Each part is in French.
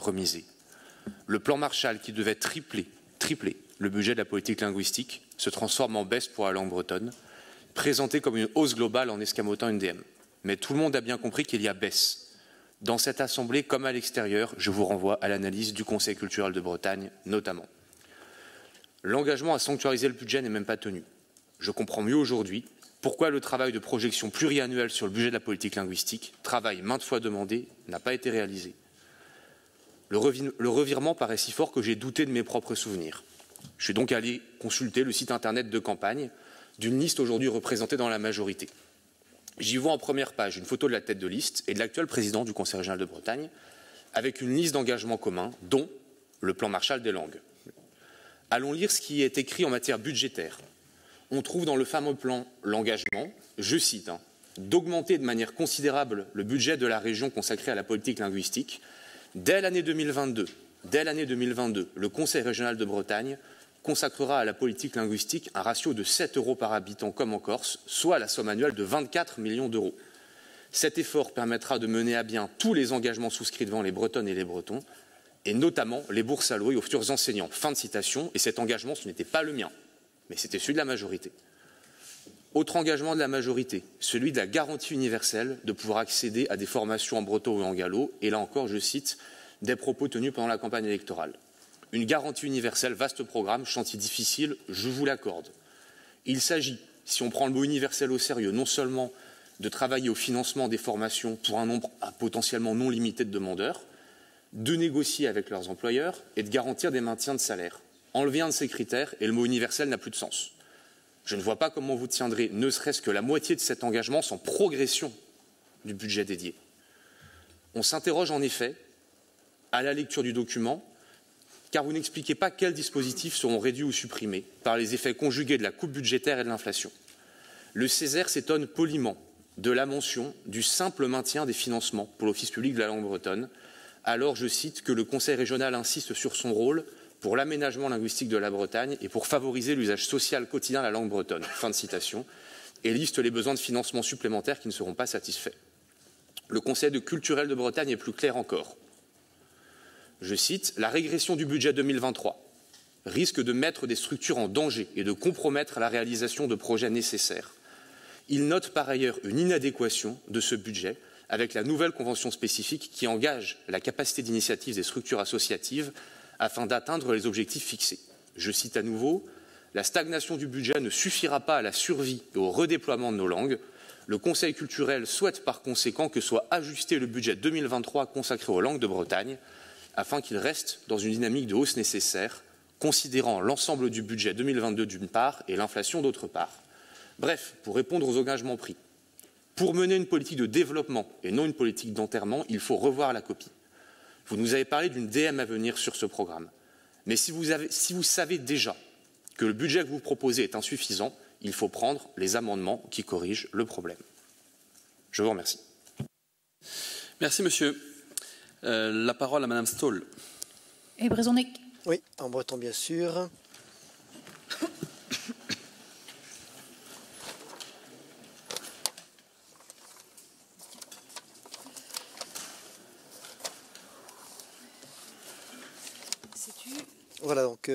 remisé. Le plan Marshall, qui devait tripler le budget de la politique linguistique, se transforme en baisse pour la langue bretonne, présenté comme une hausse globale en escamotant une DM. Mais tout le monde a bien compris qu'il y a baisse. Dans cette Assemblée, comme à l'extérieur, je vous renvoie à l'analyse du Conseil culturel de Bretagne, notamment. L'engagement à sanctuariser le budget n'est même pas tenu. Je comprends mieux aujourd'hui pourquoi le travail de projection pluriannuelle sur le budget de la politique linguistique, travail maintes fois demandé, n'a pas été réalisé. Le revirement paraît si fort que j'ai douté de mes propres souvenirs. Je suis donc allé consulter le site internet de campagne d'une liste aujourd'hui représentée dans la majorité. J'y vois en première page une photo de la tête de liste et de l'actuel président du Conseil régional de Bretagne, avec une liste d'engagements communs, dont le plan Marshall des langues. Allons lire ce qui est écrit en matière budgétaire. On trouve dans le fameux plan l'engagement, je cite, d'augmenter de manière considérable le budget de la région consacré à la politique linguistique. Dès l'année 2022, le Conseil régional de Bretagne consacrera à la politique linguistique un ratio de 7 € par habitant comme en Corse, soit la somme annuelle de 24 millions d'euros. Cet effort permettra de mener à bien tous les engagements souscrits devant les Bretonnes et les Bretons, et notamment les bourses allouées aux futurs enseignants. Fin de citation, et cet engagement, ce n'était pas le mien, mais c'était celui de la majorité. Autre engagement de la majorité, celui de la garantie universelle de pouvoir accéder à des formations en breton ou en gallo, et là encore, je cite, des propos tenus pendant la campagne électorale. Une garantie universelle, vaste programme, chantier difficile, je vous l'accorde. Il s'agit, si on prend le mot universel au sérieux, non seulement de travailler au financement des formations pour un nombre potentiellement non limité de demandeurs, de négocier avec leurs employeurs et de garantir des maintiens de salaire. Enlevez un de ces critères et le mot universel n'a plus de sens. Je ne vois pas comment vous tiendrez ne serait-ce que la moitié de cet engagement sans progression du budget dédié. On s'interroge en effet, à la lecture du document, car vous n'expliquez pas quels dispositifs seront réduits ou supprimés par les effets conjugués de la coupe budgétaire et de l'inflation. Le Césaire s'étonne poliment de la mention du simple maintien des financements pour l'Office public de la langue bretonne, alors, je cite, que le Conseil régional insiste sur son rôle pour l'aménagement linguistique de la Bretagne et pour favoriser l'usage social quotidien de la langue bretonne. Fin de citation. Et liste les besoins de financement supplémentaires qui ne seront pas satisfaits. Le Conseil culturel de Bretagne est plus clair encore. Je cite, « La régression du budget 2023 risque de mettre des structures en danger et de compromettre la réalisation de projets nécessaires. Il note par ailleurs une inadéquation de ce budget avec la nouvelle convention spécifique qui engage la capacité d'initiative des structures associatives afin d'atteindre les objectifs fixés. Je cite à nouveau, « La stagnation du budget ne suffira pas à la survie et au redéploiement de nos langues. Le Conseil culturel souhaite par conséquent que soit ajusté le budget 2023 consacré aux langues de Bretagne afin qu'il reste dans une dynamique de hausse nécessaire, considérant l'ensemble du budget 2022 d'une part et l'inflation d'autre part. » Bref, pour répondre aux engagements pris, pour mener une politique de développement et non une politique d'enterrement, il faut revoir la copie. Vous nous avez parlé d'une DM à venir sur ce programme. Mais si vous savez déjà que le budget que vous proposez est insuffisant, il faut prendre les amendements qui corrigent le problème. Je vous remercie. Merci, monsieur. La parole à madame Stoll. Et Brezonic. Oui, en breton, bien sûr. Voilà, donc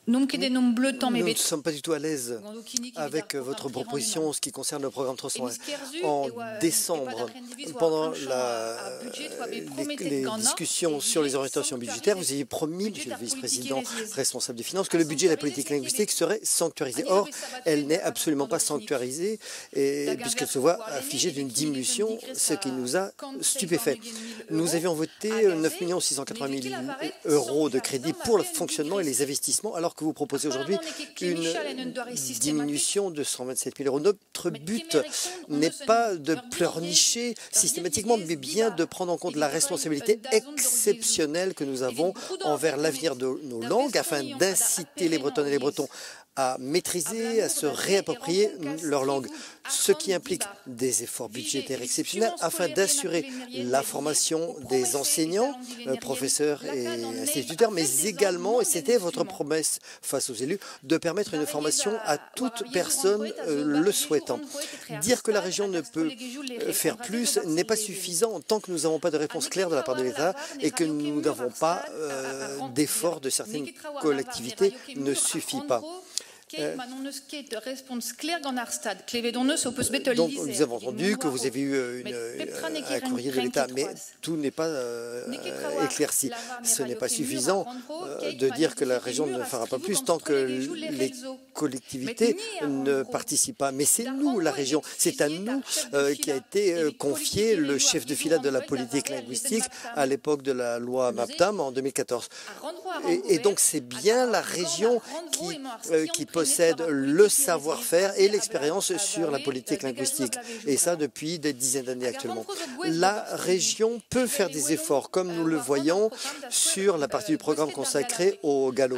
nous ne sommes pas du tout à l'aise avec votre proposition en ce qui concerne le programme 301. En décembre, pendant les discussions sur les orientations budgétaires, vous avez promis, monsieur le vice-président responsable des finances, que le budget de la politique linguistique serait sanctuarisé. Or, elle n'est absolument pas sanctuarisée, puisqu'elle se voit affligée d'une diminution, ce qui nous a stupéfaits. Nous avions voté 9 680 000 € de crédit pour le fonctionnement et les investissements, alors que vous proposez aujourd'hui une diminution de 127 000 €. Notre but n'est pas de pleurnicher systématiquement, mais bien de prendre en compte la responsabilité exceptionnelle que nous avons envers l'avenir de nos langues, afin d'inciter les Bretonnes et les Bretons à maîtriser, à se réapproprier leur langue, ce qui implique des efforts budgétaires exceptionnels afin d'assurer la formation des enseignants, professeurs et instituteurs, mais également, et c'était votre promesse face aux élus, de permettre une formation à toute personne le souhaitant. Dire que la région ne peut faire plus n'est pas suffisant tant que nous n'avons pas de réponse claire de la part de l'État et que nous n'avons pas d'efforts de certaines collectivités ne suffit pas. Donc, nous avons entendu que vous avez eu un courrier de l'État, mais tout n'est pas éclairci. Ce n'est pas suffisant de dire que la région ne fera pas plus tant que les collectivités ne participent pas. Mais c'est nous, la région, c'est à nous qui a été confié le chef de file de la politique linguistique à l'époque de la loi MAPTAM en 2014. Et donc, c'est bien la région qui possède le savoir-faire et l'expérience sur la politique linguistique. Et ça depuis des dizaines d'années actuellement. La région peut faire des efforts, comme nous le voyons sur la partie du programme consacrée au gallo.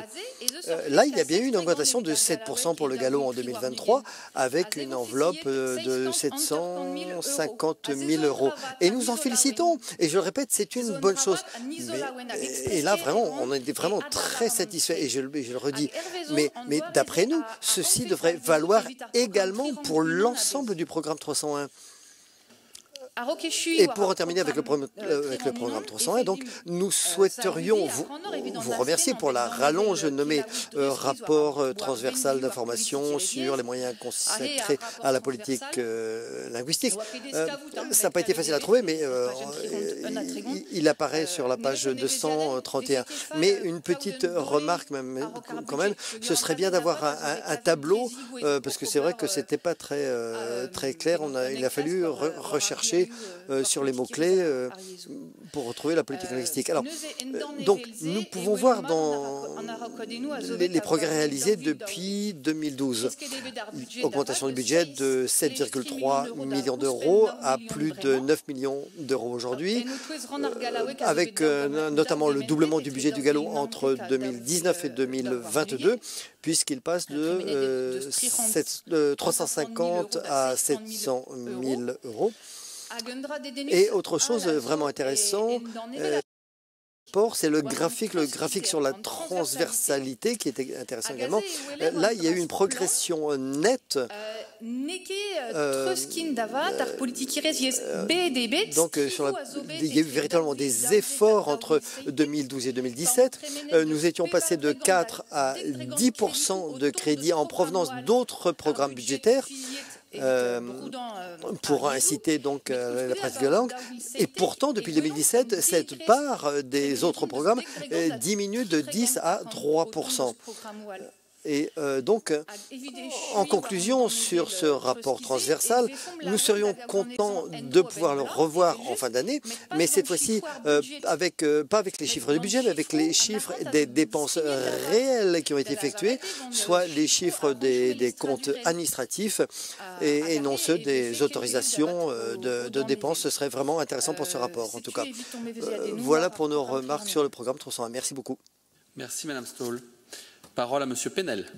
Là, il y a bien eu une augmentation de 7% pour le gallo en 2023, avec une enveloppe de 750 000 €. Et nous en félicitons. Et je le répète, c'est une bonne chose. Et là, vraiment, on est vraiment très satisfaits. Et je le redis. Mais d'après nous, ceci devrait valoir également pour l'ensemble du programme 301. Et pour en terminer avec le programme 301, donc, nous souhaiterions vous remercier pour la rallonge nommée rapport transversal d'information sur les moyens consacrés à la politique linguistique. Ça n'a pas été facile à trouver, mais il apparaît sur la page 231. Mais une petite remarque quand même, ce serait bien d'avoir un tableau, parce que c'est vrai que c'était pas très clair. Il a fallu rechercher sur les mots-clés pour retrouver la politique linguistique. Alors, donc, nous pouvons voir dans les progrès réalisés depuis 2012. Augmentation du budget de 7,3 millions d'euros à plus de 9 millions d'euros aujourd'hui, avec notamment le doublement du budget du gallo entre 2019 et 2022, puisqu'il passe de 350 à 700 000 €. Et autre chose vraiment intéressante, c'est le graphique sur la transversalité qui est intéressant également. Là, il y a eu une progression nette. Donc, il y a eu véritablement des efforts entre 2012 et 2017. Nous étions passés de 4 à 10% de crédits en provenance d'autres programmes budgétaires. Pour inciter donc la pratique de la langue. Et pourtant, depuis 2017, cette part des autres programmes diminue de 10 à 3%. Et donc, en conclusion sur ce rapport transversal, nous serions contents de pouvoir le revoir en fin d'année, mais cette fois-ci, pas avec les chiffres du budget, mais avec les chiffres des dépenses réelles qui ont été effectuées, soit les chiffres des comptes administratifs et non ceux des autorisations de dépenses. Ce serait vraiment intéressant pour ce rapport, en tout cas. Voilà pour nos remarques sur le programme 301. Merci beaucoup. Merci, Madame Stoll. Parole à Monsieur Penel.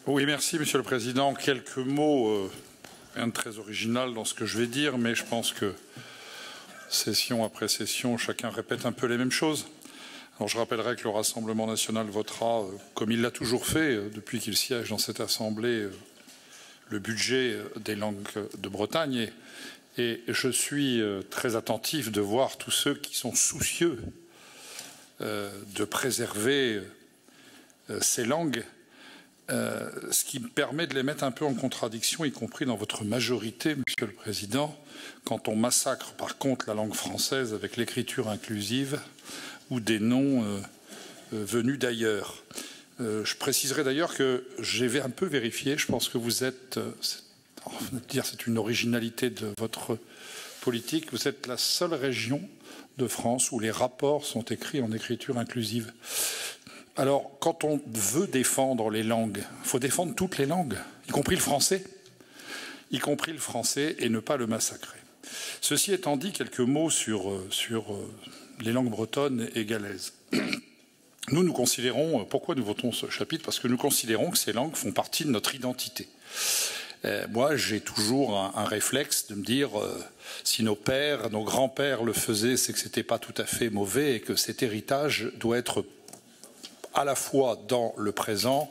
Oui, merci, Monsieur le Président. Quelques mots, rien de très original dans ce que je vais dire, mais je pense que session après session, chacun répète un peu les mêmes choses. Alors, je rappellerai que le Rassemblement national votera, comme il l'a toujours fait depuis qu'il siège dans cette Assemblée, le budget des langues de Bretagne. Et je suis très attentif de voir tous ceux qui sont soucieux de préserver ces langues, ce qui me permet de les mettre un peu en contradiction, y compris dans votre majorité, Monsieur le Président, quand on massacre par contre la langue française avec l'écriture inclusive ou des noms venus d'ailleurs. Je préciserai d'ailleurs que j'ai un peu vérifié, je pense que vous êtes, c'est une originalité de votre politique, vous êtes la seule région de France où les rapports sont écrits en écriture inclusive. Alors, quand on veut défendre les langues, il faut défendre toutes les langues, y compris le français, et ne pas le massacrer. Ceci étant dit, quelques mots sur les langues bretonnes et galaises. nous considérons, pourquoi nous votons ce chapitre? Parce que nous considérons que ces langues font partie de notre identité. Moi, j'ai toujours un réflexe de me dire, si nos pères, nos grands-pères le faisaient, c'est que c'était pas tout à fait mauvais et que cet héritage doit être à la fois dans le présent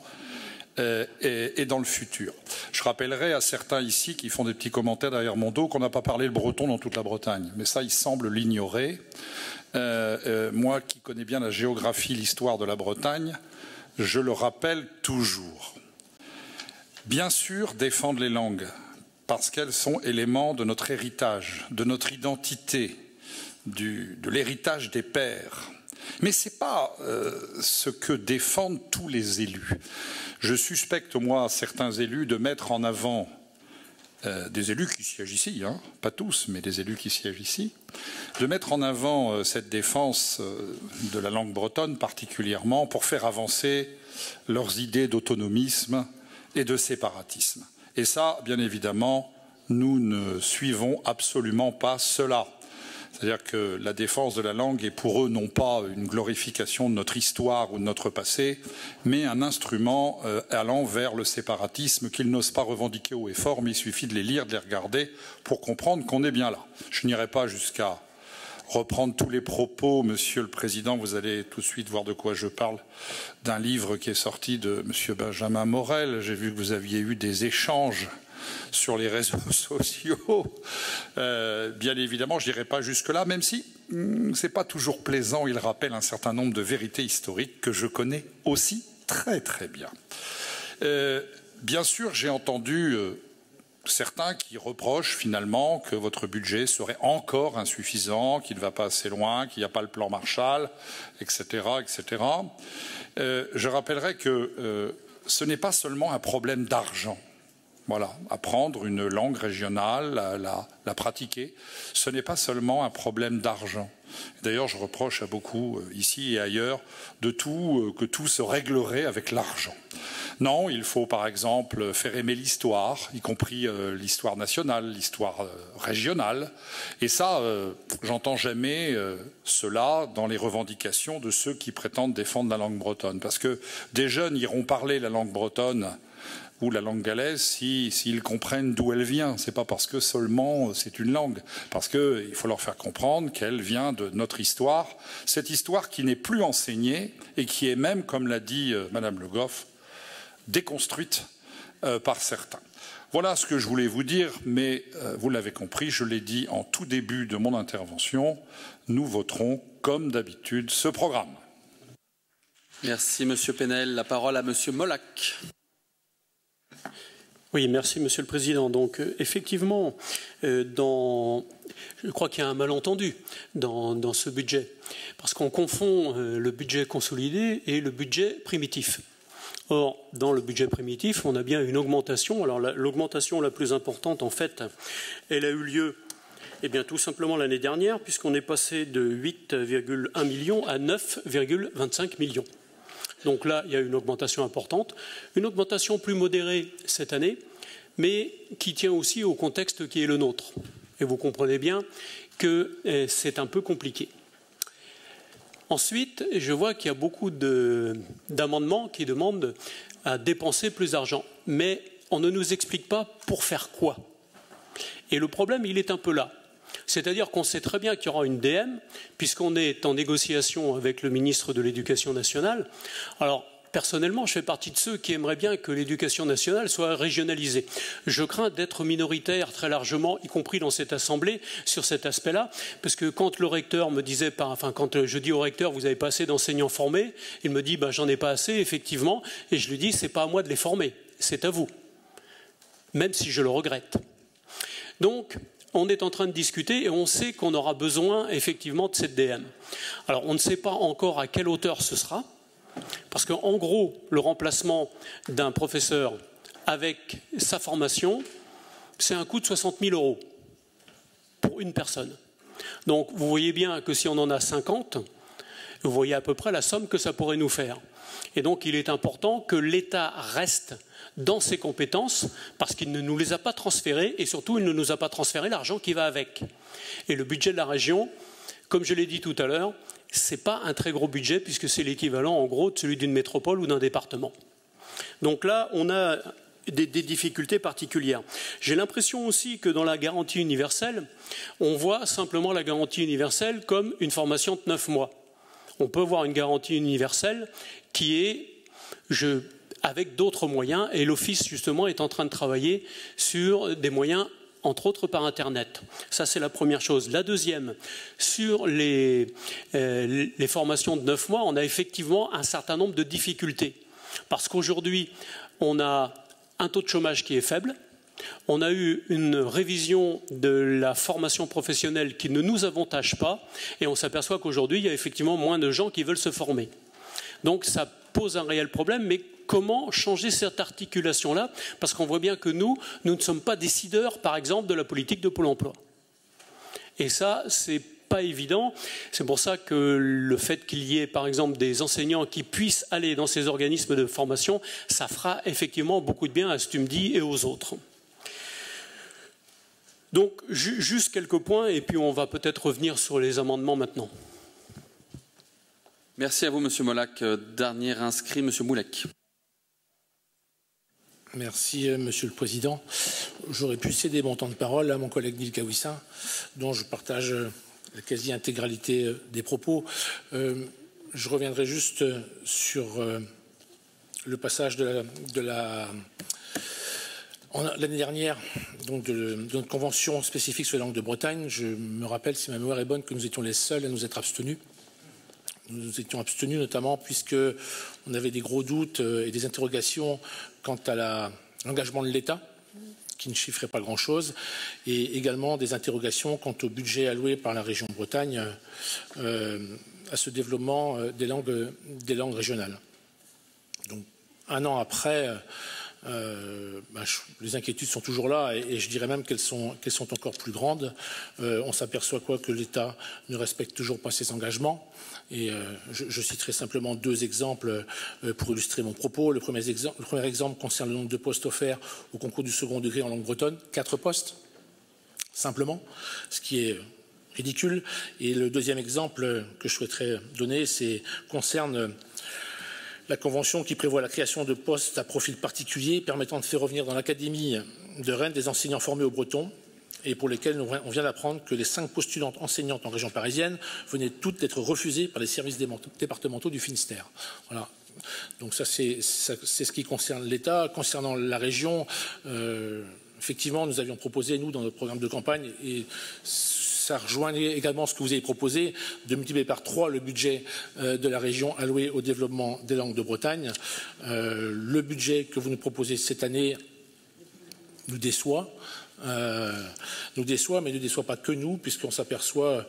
et dans le futur. Je rappellerai à certains ici qui font des petits commentaires derrière mon dos qu'on n'a pas parlé le breton dans toute la Bretagne, mais ça, ils semblent l'ignorer. Moi qui connais bien la géographie, l'histoire de la Bretagne, je le rappelle toujours. Bien sûr, défendre les langues, parce qu'elles sont éléments de notre héritage, de notre identité, de l'héritage des pères. Mais ce n'est pas ce que défendent tous les élus. Je suspecte, moi, certains élus de mettre en avant, des élus qui siègent ici, hein, pas tous, mais des élus qui siègent ici, de mettre en avant cette défense de la langue bretonne particulièrement pour faire avancer leurs idées d'autonomisme et de séparatisme. Et ça, bien évidemment, nous ne suivons absolument pas cela. C'est-à-dire que la défense de la langue est pour eux non pas une glorification de notre histoire ou de notre passé, mais un instrument allant vers le séparatisme qu'ils n'osent pas revendiquer haut et fort, mais il suffit de les lire, de les regarder pour comprendre qu'on est bien là. Je n'irai pas jusqu'à reprendre tous les propos, Monsieur le Président, vous allez tout de suite voir de quoi je parle, d'un livre qui est sorti de Monsieur Benjamin Morel. J'ai vu que vous aviez eu des échanges sur les réseaux sociaux. Bien évidemment, je n'irai pas jusque-là, même si c'est pas toujours plaisant. Il rappelle un certain nombre de vérités historiques que je connais aussi très très bien. Bien sûr, j'ai entendu certains qui reprochent finalement que votre budget serait encore insuffisant, qu'il ne va pas assez loin, qu'il n'y a pas le plan Marshall, etc. etc. Je rappellerai que ce n'est pas seulement un problème d'argent. Voilà, apprendre une langue régionale, la pratiquer, ce n'est pas seulement un problème d'argent. D'ailleurs, je reproche à beaucoup, ici et ailleurs, que tout se réglerait avec l'argent. Non, il faut par exemple faire aimer l'histoire, y compris l'histoire nationale, l'histoire régionale. Et ça, j'entends jamais cela dans les revendications de ceux qui prétendent défendre la langue bretonne. Parce que des jeunes iront parler la langue bretonne ou la langue galaise s'ils comprennent d'où elle vient. C'est pas parce que seulement c'est une langue, parce qu'il faut leur faire comprendre qu'elle vient de notre histoire, cette histoire qui n'est plus enseignée et qui est même, comme l'a dit Madame Le Goff, déconstruite par certains. Voilà ce que je voulais vous dire, mais vous l'avez compris, je l'ai dit en tout début de mon intervention, nous voterons comme d'habitude ce programme. Merci Monsieur Penel. La parole à Monsieur Molac. Oui, merci Monsieur le Président. Donc effectivement, je crois qu'il y a un malentendu dans ce budget, parce qu'on confond le budget consolidé et le budget primitif. Or, dans le budget primitif, on a bien une augmentation. Alors l'augmentation la plus importante, en fait, elle a eu lieu tout simplement l'année dernière, puisqu'on est passé de 8,1 millions à 9,25 millions. Donc là, il y a une augmentation importante, une augmentation plus modérée cette année, mais qui tient aussi au contexte qui est le nôtre. Et vous comprenez bien que c'est un peu compliqué. Ensuite, je vois qu'il y a beaucoup d'amendements qui demandent à dépenser plus d'argent, mais on ne nous explique pas pour faire quoi. Et le problème, il est un peu là. C'est-à-dire qu'on sait très bien qu'il y aura une DM, puisqu'on est en négociation avec le ministre de l'Éducation nationale. Alors, personnellement, je fais partie de ceux qui aimeraient bien que l'éducation nationale soit régionalisée. Je crains d'être minoritaire très largement, y compris dans cette Assemblée, sur cet aspect-là, parce que quand le recteur me disait, quand je dis au recteur, vous n'avez pas assez d'enseignants formés, il me dit, j'en ai pas assez, effectivement, et je lui dis, c'est pas à moi de les former, c'est à vous, même si je le regrette. Donc, on est en train de discuter et on sait qu'on aura besoin effectivement de cette DM. Alors on ne sait pas encore à quelle hauteur ce sera, parce qu'en gros, le remplacement d'un professeur avec sa formation, c'est un coût de 60 000 € pour une personne. Donc vous voyez bien que si on en a 50, vous voyez à peu près la somme que ça pourrait nous faire. Et donc il est important que l'État reste dans ses compétences, parce qu'il ne nous les a pas transférées, et surtout il ne nous a pas transféré l'argent qui va avec. Et le budget de la région Comme je l'ai dit tout à l'heure, ce n'est pas un très gros budget puisque c'est l'équivalent en gros de celui d'une métropole ou d'un département. Donc là, on a des difficultés particulières. J'ai l'impression aussi que dans la garantie universelle, on voit simplement la garantie universelle comme une formation de 9 mois. On peut voir une garantie universelle qui est avec d'autres moyens, et l'Office justement est en train de travailler sur des moyens, entre autres par Internet. Ça, c'est la première chose. La deuxième, sur les formations de 9 mois, on a effectivement un certain nombre de difficultés. Parce qu'aujourd'hui, on a un taux de chômage qui est faible, on a eu une révision de la formation professionnelle qui ne nous avantage pas, et on s'aperçoit qu'aujourd'hui, il y a effectivement moins de gens qui veulent se former. Donc ça pose un réel problème, mais comment changer cette articulation-là? Parce qu'on voit bien que nous ne sommes pas décideurs, par exemple, de la politique de Pôle emploi. Et ça, c'est pas évident. C'est pour ça que le fait qu'il y ait, par exemple, des enseignants qui puissent aller dans ces organismes de formation, ça fera effectivement beaucoup de bien à Stumdi et aux autres. Donc, juste quelques points, et puis on va peut-être revenir sur les amendements maintenant. Merci à vous, Monsieur Molac. Dernier inscrit, Monsieur Moulek. Merci, Monsieur le Président. J'aurais pu céder mon temps de parole à mon collègue Neil Kawissin, dont je partage la quasi-intégralité des propos. Je reviendrai juste sur le passage l'année dernière, donc de notre convention spécifique sur la langue de Bretagne. Je me rappelle, si ma mémoire est bonne, que nous étions les seuls à nous être abstenus. Nous nous étions abstenus notamment puisqu'on avait des gros doutes et des interrogations quant à l'engagement de l'État, qui ne chiffrait pas grand-chose, et également des interrogations quant au budget alloué par la région Bretagne à ce développement des langues régionales. Donc, un an après, les inquiétudes sont toujours là, et je dirais même qu'elles sont encore plus grandes. On s'aperçoit que l'État ne respecte toujours pas ses engagements. Et je citerai simplement 2 exemples pour illustrer mon propos. Le premier exemple concerne le nombre de postes offerts au concours du second degré en langue bretonne. 4 postes, simplement, ce qui est ridicule. Et le deuxième exemple que je souhaiterais donner, concerne la convention qui prévoit la création de postes à profil particulier permettant de faire revenir dans l'académie de Rennes des enseignants formés au breton, et pour lesquels on vient d'apprendre que les 5 postulantes enseignantes en région parisienne venaient toutes d'être refusées par les services départementaux du Finistère. Voilà. Donc ça, c'est ce qui concerne l'État. Concernant la région, effectivement, nous avions proposé, nous, dans notre programme de campagne, et ça rejoignait également ce que vous avez proposé, de multiplier par 3 le budget de la région alloué au développement des langues de Bretagne. Le budget que vous nous proposez cette année nous déçoit. Mais ne déçoit pas que nous, puisqu'on s'aperçoit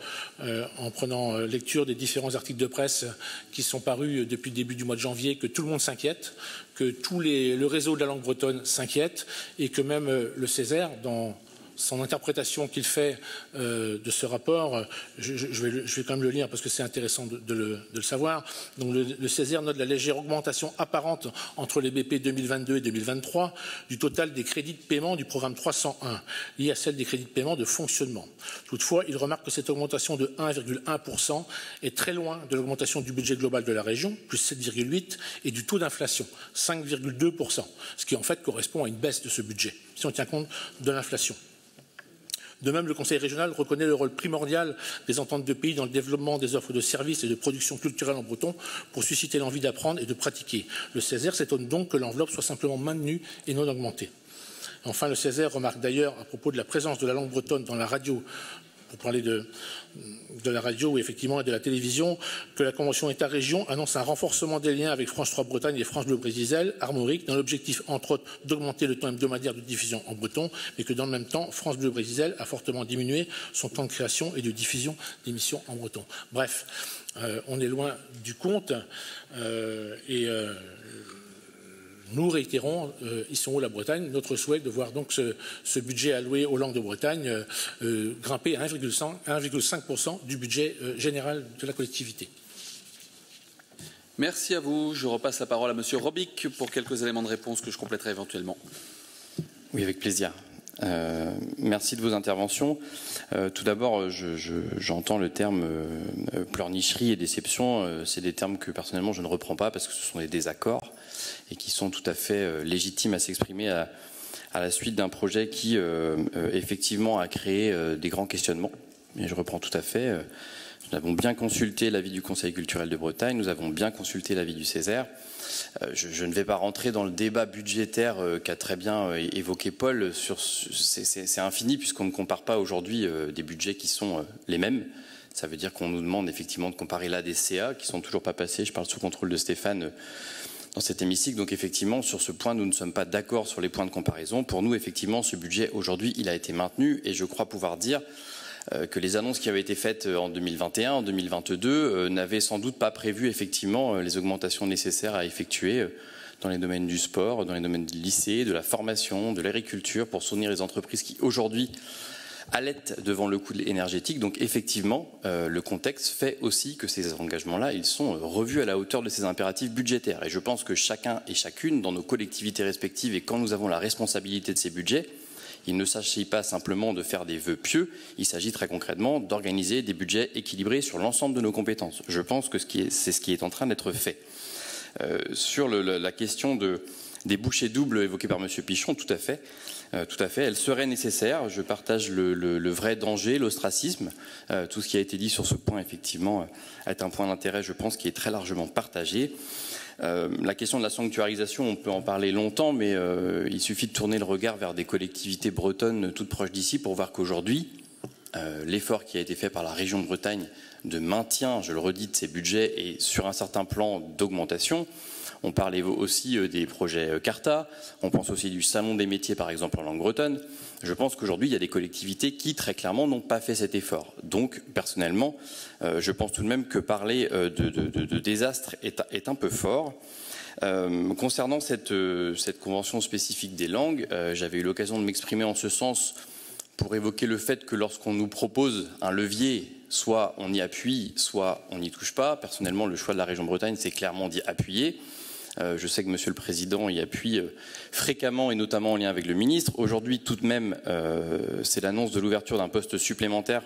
en prenant lecture des différents articles de presse qui sont parus depuis le début du mois de janvier que tout le monde s'inquiète, que le réseau de la langue bretonne s'inquiète, et que même le Césaire, dans son interprétation qu'il fait de ce rapport, je vais quand même le lire parce que c'est intéressant de le savoir. Donc le Césaire note la légère augmentation apparente entre les BP 2022 et 2023 du total des crédits de paiement du programme 301 lié à celle des crédits de paiement de fonctionnement. Toutefois, il remarque que cette augmentation de 1,1% est très loin de l'augmentation du budget global de la région, plus 7,8%, et du taux d'inflation, 5,2%, ce qui en fait correspond à une baisse de ce budget, si on tient compte de l'inflation. De même, le Conseil régional reconnaît le rôle primordial des ententes de pays dans le développement des offres de services et de production culturelle en breton pour susciter l'envie d'apprendre et de pratiquer. Le Césaire s'étonne donc que l'enveloppe soit simplement maintenue et non augmentée. Enfin, le Césaire remarque d'ailleurs, à propos de la présence de la langue bretonne dans la radio, pour parler de la radio effectivement et de la télévision, que la convention État-région annonce un renforcement des liens avec France 3 Bretagne et France Bleu Brésil, Armorique, dans l'objectif entre autres d'augmenter le temps hebdomadaire de diffusion en breton, mais que dans le même temps, France Bleu Brésil a fortement diminué son temps de création et de diffusion d'émissions en breton. Bref, on est loin du compte nous réitérons, ici en haut la Bretagne, notre souhait de voir donc ce budget alloué aux langues de Bretagne grimper à 1,5% du budget général de la collectivité. Merci à vous. Je repasse la parole à Monsieur Robic pour quelques éléments de réponse que je compléterai éventuellement. Oui, avec plaisir. Merci de vos interventions. Tout d'abord, j'entends le terme pleurnicherie et déception. C'est des termes que personnellement je ne reprends pas parce que ce sont des désaccords et qui sont tout à fait légitimes à s'exprimer à la suite d'un projet qui effectivement a créé des grands questionnements. Et je reprends tout à fait. Nous avons bien consulté l'avis du Conseil culturel de Bretagne, nous avons bien consulté l'avis du Césaire. Je ne vais pas rentrer dans le débat budgétaire qu'a très bien évoqué Paul. C'est infini puisqu'on ne compare pas aujourd'hui des budgets qui sont les mêmes. Ça veut dire qu'on nous demande effectivement de comparer là des CA qui sont toujours pas passés. Je parle sous contrôle de Stéphane dans cet hémicycle. Donc effectivement, sur ce point, nous ne sommes pas d'accord sur les points de comparaison. Pour nous, effectivement, ce budget aujourd'hui, il a été maintenu et je crois pouvoir dire que les annonces qui avaient été faites en 2021, en 2022, n'avaient sans doute pas prévu effectivement les augmentations nécessaires à effectuer dans les domaines du sport, dans les domaines du lycée, de la formation, de l'agriculture, pour soutenir les entreprises qui aujourd'hui allaitent devant le coût énergétique. Donc effectivement, le contexte fait aussi que ces engagements-là, ils sont revus à la hauteur de ces impératifs budgétaires. Et je pense que chacun et chacune, dans nos collectivités respectives, et quand nous avons la responsabilité de ces budgets, il ne s'agit pas simplement de faire des vœux pieux, il s'agit très concrètement d'organiser des budgets équilibrés sur l'ensemble de nos compétences. Je pense que c'est ce qui est en train d'être fait. Sur la question des bouchées doubles évoquées par M. Pichon, tout à fait, elles seraient nécessaires. Je partage le vrai danger, l'ostracisme. Tout ce qui a été dit sur ce point, effectivement, est un point d'intérêt, je pense, qui est très largement partagé. La question de la sanctuarisation, on peut en parler longtemps, mais il suffit de tourner le regard vers des collectivités bretonnes toutes proches d'ici pour voir qu'aujourd'hui, l'effort qui a été fait par la région de Bretagne de maintien, je le redis, de ces budgets et sur un certain plan d'augmentation. On parle aussi des projets Carta, on pense aussi du Salon des métiers, par exemple, en langue bretonne. Je pense qu'aujourd'hui, il y a des collectivités qui, très clairement, n'ont pas fait cet effort. Donc, personnellement, je pense tout de même que parler de désastre est un peu fort. Concernant cette convention spécifique des langues, j'avais eu l'occasion de m'exprimer en ce sens pour évoquer le fait que lorsqu'on nous propose un levier, soit on y appuie, soit on n'y touche pas. Personnellement, le choix de la région Bretagne, c'est clairement d'y appuyer. Je sais que Monsieur le Président y appuie fréquemment et notamment en lien avec le ministre. Aujourd'hui, tout de même, c'est l'annonce de l'ouverture d'un poste supplémentaire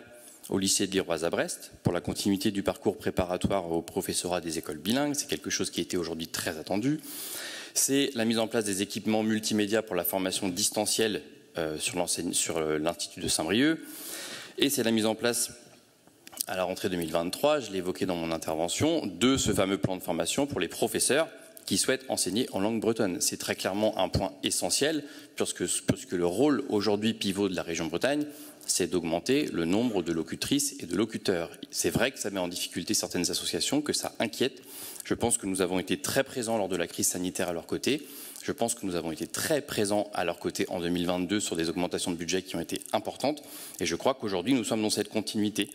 au lycée de l'Iroise à Brest pour la continuité du parcours préparatoire au professorat des écoles bilingues. C'est quelque chose qui était aujourd'hui très attendu. C'est la mise en place des équipements multimédia pour la formation distancielle sur l'Institut de Saint-Brieuc. Et c'est la mise en place à la rentrée 2023, je l'ai évoqué dans mon intervention, de ce fameux plan de formation pour les professeurs qui souhaitent enseigner en langue bretonne. C'est très clairement un point essentiel, puisque le rôle aujourd'hui pivot de la région Bretagne, c'est d'augmenter le nombre de locutrices et de locuteurs. C'est vrai que ça met en difficulté certaines associations, que ça inquiète. Je pense que nous avons été très présents lors de la crise sanitaire à leur côté. Je pense que nous avons été très présents à leur côté en 2022 sur des augmentations de budget qui ont été importantes. Et je crois qu'aujourd'hui, nous sommes dans cette continuité.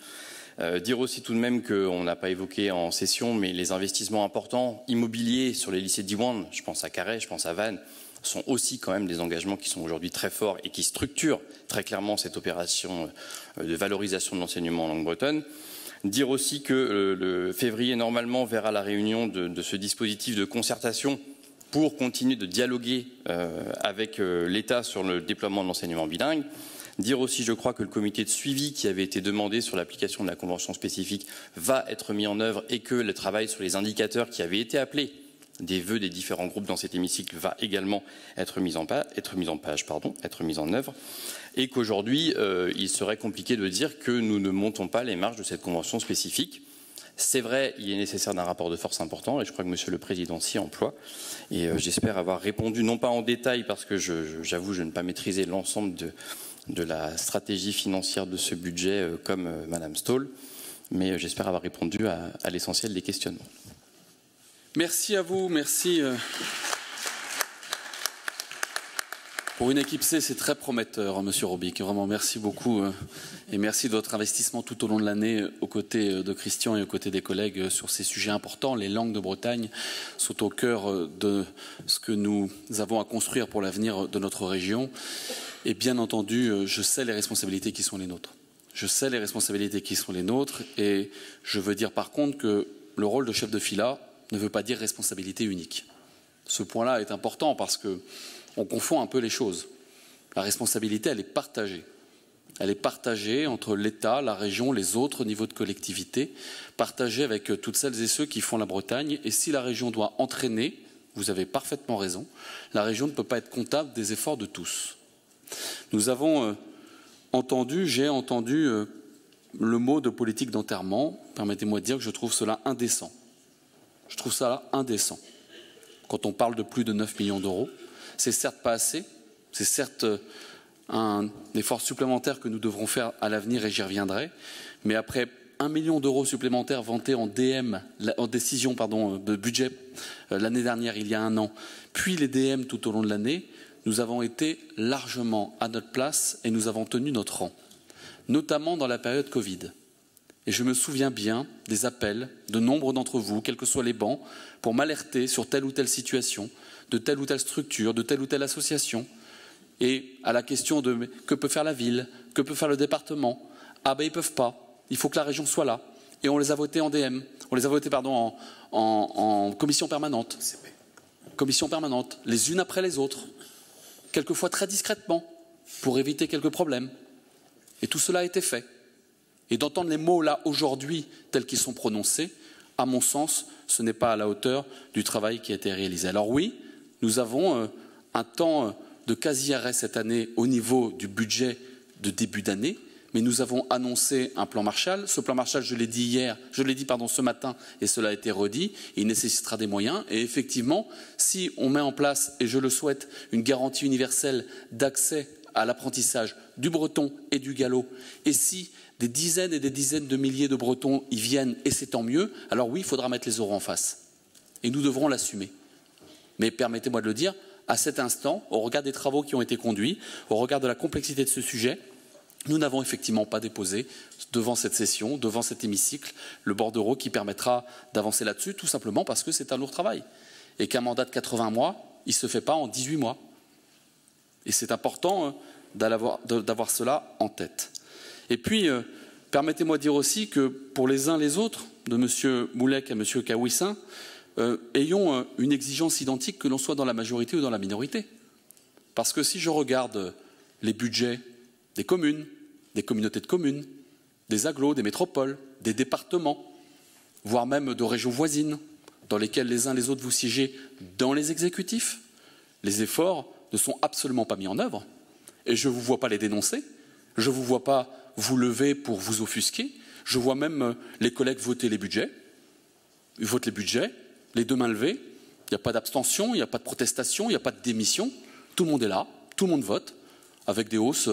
Dire aussi tout de même qu'on n'a pas évoqué en session, mais les investissements importants immobiliers sur les lycées d'Iwan, je pense à Carhaix, je pense à Vannes, sont aussi quand même des engagements qui sont aujourd'hui très forts et qui structurent très clairement cette opération de valorisation de l'enseignement en langue bretonne. Dire aussi que le février, normalement, verra la réunion de ce dispositif de concertation pour continuer de dialoguer avec l'État sur le déploiement de l'enseignement bilingue. Dire aussi, je crois, que le comité de suivi qui avait été demandé sur l'application de la convention spécifique va être mis en œuvre et que le travail sur les indicateurs qui avaient été appelés des vœux des différents groupes dans cet hémicycle va également être mis en œuvre. Et qu'aujourd'hui, il serait compliqué de dire que nous ne montons pas les marges de cette convention spécifique. C'est vrai, il est nécessaire d'un rapport de force important et je crois que Monsieur le Président s'y emploie. Et j'espère avoir répondu, non pas en détail, parce que j'avoue je ne pas maîtriser l'ensemble de la stratégie financière de ce budget comme Madame Stoll, mais j'espère avoir répondu à l'essentiel des questionnements. Merci à vous, merci. Pour une équipe C, c'est très prometteur, Monsieur Robic. Vraiment, merci beaucoup et merci de votre investissement tout au long de l'année aux côtés de Christian et aux côtés des collègues sur ces sujets importants. Les langues de Bretagne sont au cœur de ce que nous avons à construire pour l'avenir de notre région. Et bien entendu, je sais les responsabilités qui sont les nôtres. Je sais les responsabilités qui sont les nôtres et je veux dire par contre que le rôle de chef de fila ne veut pas dire responsabilité unique. Ce point-là est important parce qu'on confond un peu les choses. La responsabilité, elle est partagée. Elle est partagée entre l'État, la région, les autres niveaux de collectivité, partagée avec toutes celles et ceux qui font la Bretagne. Et si la région doit entraîner, vous avez parfaitement raison, la région ne peut pas être comptable des efforts de tous. Nous avons j'ai entendu le mot de politique d'enterrement. Permettez-moi de dire que je trouve cela indécent. Je trouve ça indécent. Quand on parle de plus de 9 millions d'euros, c'est certes pas assez, c'est certes un effort supplémentaire que nous devrons faire à l'avenir et j'y reviendrai, mais après 1 million d'euros supplémentaires vantés en décision de budget l'année dernière, il y a un an, puis les DM tout au long de l'année, nous avons été largement à notre place et nous avons tenu notre rang, notamment dans la période Covid. Et je me souviens bien des appels de nombre d'entre vous, quels que soient les bancs, pour m'alerter sur telle ou telle situation, de telle ou telle structure, de telle ou telle association. Et à la question de que peut faire la ville, que peut faire le département, ah ben ils ne peuvent pas, il faut que la région soit là. Et on les a votés en DM, on les a votés en commission permanente. Commission permanente, les unes après les autres, quelquefois très discrètement, pour éviter quelques problèmes. Et tout cela a été fait. Et d'entendre les mots là aujourd'hui tels qu'ils sont prononcés, à mon sens, ce n'est pas à la hauteur du travail qui a été réalisé. Alors oui, nous avons un temps de quasi-arrêt cette année au niveau du budget de début d'année, mais nous avons annoncé un plan Marshall. Ce plan Marshall, je l'ai dit ce matin, et cela a été redit, il nécessitera des moyens. Et effectivement, si on met en place, et je le souhaite, une garantie universelle d'accès à l'apprentissage du breton et du gallo, et si des dizaines et des dizaines de milliers de Bretons y viennent, et c'est tant mieux, alors oui, il faudra mettre les euros en face. Et nous devrons l'assumer. Mais permettez-moi de le dire, à cet instant, au regard des travaux qui ont été conduits, au regard de la complexité de ce sujet, nous n'avons effectivement pas déposé devant cette session, devant cet hémicycle, le bordereau qui permettra d'avancer là-dessus, tout simplement parce que c'est un lourd travail. Et qu'un mandat de 80 mois, il ne se fait pas en 18 mois. Et c'est important d'avoir cela en tête. Et puis, permettez-moi de dire aussi que pour les uns les autres, de M. Moulek à M. Kawissin, ayons une exigence identique que l'on soit dans la majorité ou dans la minorité. Parce que si je regarde les budgets des communes, des communautés de communes, des agglos, des métropoles, des départements, voire même de régions voisines, dans lesquelles les uns les autres vous siégez dans les exécutifs, les efforts ne sont absolument pas mis en œuvre. Et je ne vous vois pas les dénoncer, je ne vous vois pas vous lever pour vous offusquer, je vois même les collègues voter les budgets. Ils votent les budgets, les deux mains levées, il n'y a pas d'abstention, il n'y a pas de protestation, il n'y a pas de démission, tout le monde est là, tout le monde vote, avec des hausses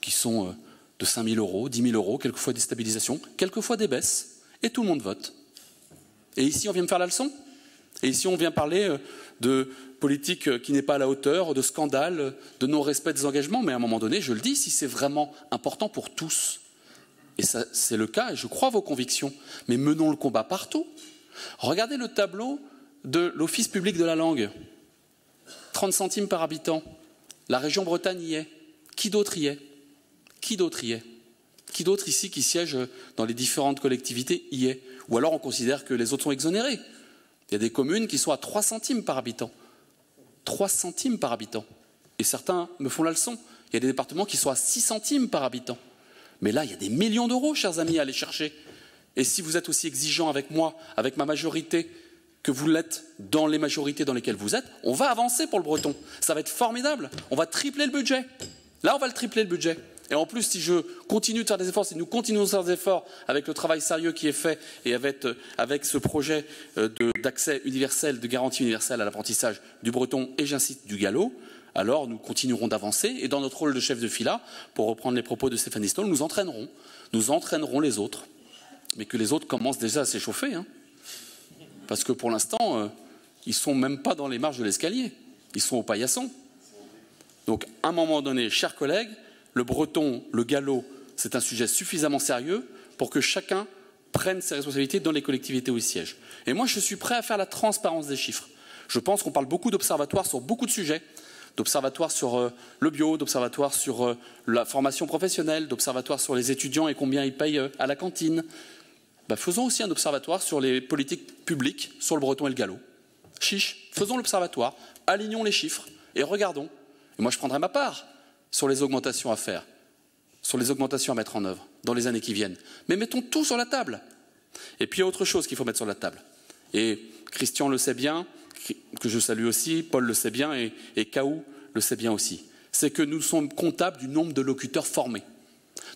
qui sont de 5 000 euros, 10 000 euros, quelquefois des stabilisations, quelquefois des baisses, et tout le monde vote. Et ici, on vient me faire la leçon. Et ici, on vient parler de politique qui n'est pas à la hauteur, de scandale, de non-respect des engagements, mais à un moment donné, je le dis, si c'est vraiment important pour tous, et c'est le cas, et je crois vos convictions, mais menons le combat partout. Regardez le tableau de l'Office public de la langue. 30 centimes par habitant. La région Bretagne y est. Qui d'autre y est? Qui d'autre y est? Qui d'autre ici qui siège dans les différentes collectivités y est? Ou alors on considère que les autres sont exonérés. Il y a des communes qui sont à 3 centimes par habitant. 3 centimes par habitant. Et certains me font la leçon. Il y a des départements qui sont à 6 centimes par habitant. Mais là, il y a des millions d'euros, chers amis, à aller chercher. Et si vous êtes aussi exigeants avec moi, avec ma majorité, que vous l'êtes dans les majorités dans lesquelles vous êtes, on va avancer pour le breton. Ça va être formidable. On va tripler le budget. Là, on va le tripler le budget. Et en plus, si je continue de faire des efforts, si nous continuons de faire des efforts avec le travail sérieux qui est fait et avec ce projet d'accès universel, de garantie universelle à l'apprentissage du breton et j'incite du gallo, alors nous continuerons d'avancer et dans notre rôle de chef de fila, pour reprendre les propos de Stéphanie Stoll, nous entraînerons les autres. Mais que les autres commencent déjà à s'échauffer. Hein. Parce que pour l'instant, ils ne sont même pas dans les marges de l'escalier. Ils sont au paillasson. Donc, à un moment donné, chers collègues, le breton, le gallo, c'est un sujet suffisamment sérieux pour que chacun prenne ses responsabilités dans les collectivités où il siège. Et moi, je suis prêt à faire la transparence des chiffres. Je pense qu'on parle beaucoup d'observatoires sur beaucoup de sujets. D'observatoires sur le bio, d'observatoires sur la formation professionnelle, d'observatoires sur les étudiants et combien ils payent à la cantine. Ben, faisons aussi un observatoire sur les politiques publiques, sur le breton et le gallo. Chiche, faisons l'observatoire, alignons les chiffres et regardons. Et moi, je prendrai ma part. sur les augmentations à faire, sur les augmentations à mettre en œuvre dans les années qui viennent. Mais mettons tout sur la table. Et puis il y a autre chose qu'il faut mettre sur la table. Et Christian le sait bien, que je salue aussi, Paul le sait bien et Kaou le sait bien aussi. C'est que nous sommes comptables du nombre de locuteurs formés.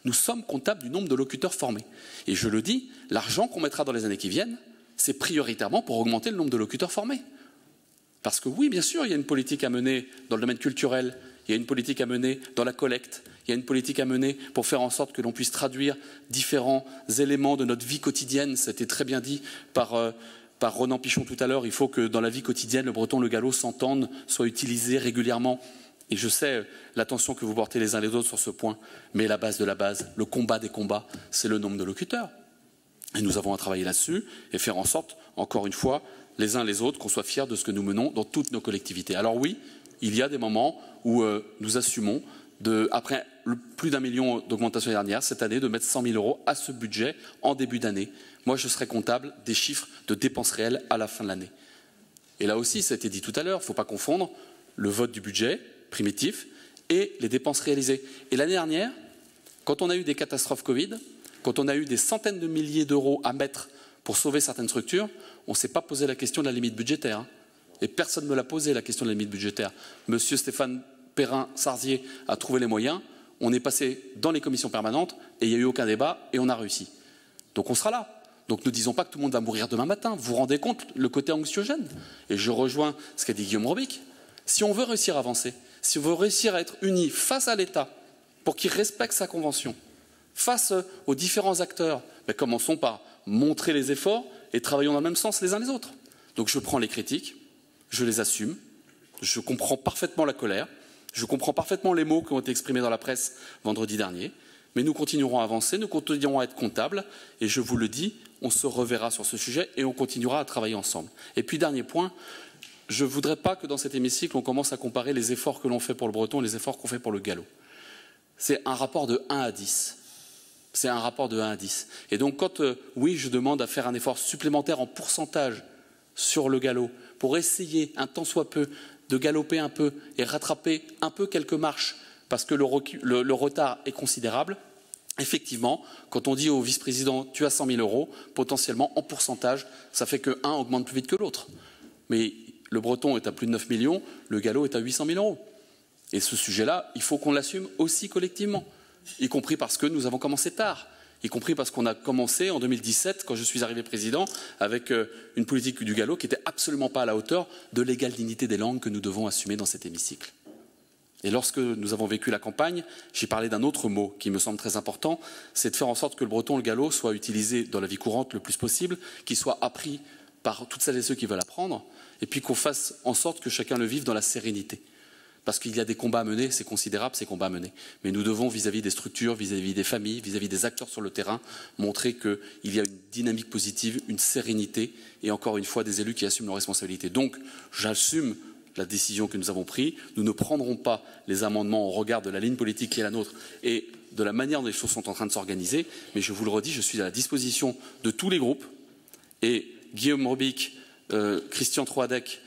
Nous sommes comptables du nombre de locuteurs formés. Et je le dis, l'argent qu'on mettra dans les années qui viennent, c'est prioritairement pour augmenter le nombre de locuteurs formés. Parce que oui, bien sûr, il y a une politique à mener dans le domaine culturel, il y a une politique à mener dans la collecte, il y a une politique à mener pour faire en sorte que l'on puisse traduire différents éléments de notre vie quotidienne. C'était très bien dit par Ronan Pichon tout à l'heure. Il faut que dans la vie quotidienne, le breton, le gallo s'entendent, soient utilisés régulièrement. Et je sais l'attention que vous portez les uns les autres sur ce point, mais la base de la base, le combat des combats, c'est le nombre de locuteurs. Et nous avons à travailler là-dessus et faire en sorte, encore une fois, les uns les autres, qu'on soit fiers de ce que nous menons dans toutes nos collectivités. Alors oui, il y a des moments où nous assumons, après plus d'1 million d'augmentation dernière, cette année, de mettre 100 000 € à ce budget en début d'année. Moi, je serai comptable des chiffres de dépenses réelles à la fin de l'année. Et là aussi, ça a été dit tout à l'heure, il ne faut pas confondre le vote du budget primitif et les dépenses réalisées. Et l'année dernière, quand on a eu des catastrophes Covid, quand on a eu des centaines de milliers d'euros à mettre pour sauver certaines structures, on ne s'est pas posé la question de la limite budgétaire. Et personne ne me l'a posé, la question de la limite budgétaire. Monsieur Stéphane Perrin-Sarzier a trouvé les moyens, on est passé dans les commissions permanentes et il n'y a eu aucun débat et on a réussi. Donc on sera là. Donc ne disons pas que tout le monde va mourir demain matin. Vous vous rendez compte le côté anxiogène? Et je rejoins ce qu'a dit Guillaume Robic. Si on veut réussir à avancer, si on veut réussir à être unis face à l'État pour qu'il respecte sa convention, face aux différents acteurs, commençons par montrer les efforts et travaillons dans le même sens les uns les autres. Donc je prends les critiques, je les assume, je comprends parfaitement la colère, je comprends parfaitement les mots qui ont été exprimés dans la presse vendredi dernier, mais nous continuerons à avancer, nous continuerons à être comptables et je vous le dis, on se reverra sur ce sujet et on continuera à travailler ensemble. Et puis dernier point, je ne voudrais pas que dans cet hémicycle on commence à comparer les efforts que l'on fait pour le breton et les efforts qu'on fait pour le gallo. C'est un rapport de 1 à 10. C'est un rapport de 1 à 10. Et donc quand, oui, je demande à faire un effort supplémentaire en pourcentage sur le galop pour essayer, un tant soit peu, de galoper un peu et rattraper un peu quelques marches parce que le retard est considérable, effectivement, quand on dit au vice-président « tu as 100 000 €, potentiellement, en pourcentage, ça fait que un augmente plus vite que l'autre. Mais le breton est à plus de 9 millions, le galop est à 800 000 €. Et ce sujet-là, il faut qu'on l'assume aussi collectivement, y compris parce que nous avons commencé tard, y compris parce qu'on a commencé en 2017, quand je suis arrivé président, avec une politique du galop qui n'était absolument pas à la hauteur de l'égale dignité des langues que nous devons assumer dans cet hémicycle. Et lorsque nous avons vécu la campagne, j'ai parlé d'un autre mot qui me semble très important, c'est de faire en sorte que le breton, le gallo, soit utilisé dans la vie courante le plus possible, qu'il soit appris par toutes celles et ceux qui veulent apprendre, et puis qu'on fasse en sorte que chacun le vive dans la sérénité. Parce qu'il y a des combats à mener, c'est considérable ces combats à mener. Mais nous devons, vis-à-vis des structures, vis-à-vis des familles, vis-à-vis des acteurs sur le terrain, montrer qu'il y a une dynamique positive, une sérénité, et encore une fois, des élus qui assument leurs responsabilités. Donc, j'assume la décision que nous avons prise. Nous ne prendrons pas les amendements au regard de la ligne politique qui est la nôtre et de la manière dont les choses sont en train de s'organiser. Mais je vous le redis, je suis à la disposition de tous les groupes. Et Guillaume Robic, Christian Troadec,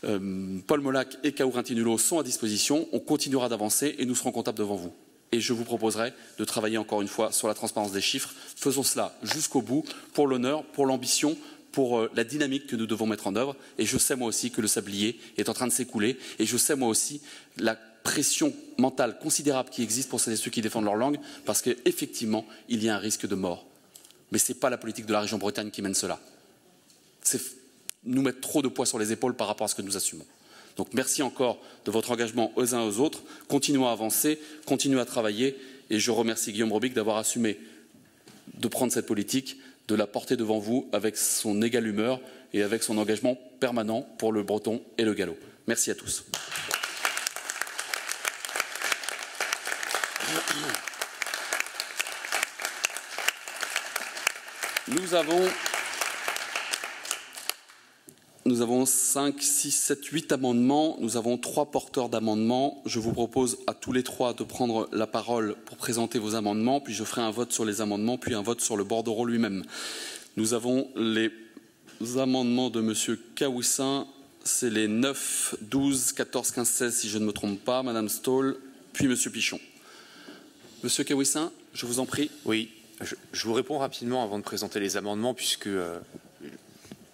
Paul Molac et Kaou Rintinulot sont à disposition. On continuera d'avancer et nous serons comptables devant vous. Et je vous proposerai de travailler encore une fois sur la transparence des chiffres. Faisons cela jusqu'au bout, pour l'honneur, pour l'ambition, pour la dynamique que nous devons mettre en œuvre. Et je sais moi aussi que le sablier est en train de s'écouler. Et je sais moi aussi la pression mentale considérable qui existe pour celles et ceux qui défendent leur langue, parce qu'effectivement, il y a un risque de mort. Mais ce n'est pas la politique de la région Bretagne qui mène cela. C'est nous mettre trop de poids sur les épaules par rapport à ce que nous assumons. Donc merci encore de votre engagement aux uns aux autres. Continuons à avancer, continuons à travailler. Et je remercie Guillaume Robic d'avoir assumé de prendre cette politique, de la porter devant vous avec son égale humeur et avec son engagement permanent pour le breton et le gallo. Merci à tous. Nous avons 5, 6, 7, 8 amendements. Nous avons 3 porteurs d'amendements. Je vous propose à tous les 3 de prendre la parole pour présenter vos amendements, puis je ferai un vote sur les amendements, puis un vote sur le bordereau lui-même. Nous avons les amendements de M. Kaoussin, c'est les 9, 12, 14, 15, 16 si je ne me trompe pas, Mme Stoll, puis M. Pichon. Monsieur Kawissin, je vous en prie. Oui, je vous réponds rapidement avant de présenter les amendements, puisque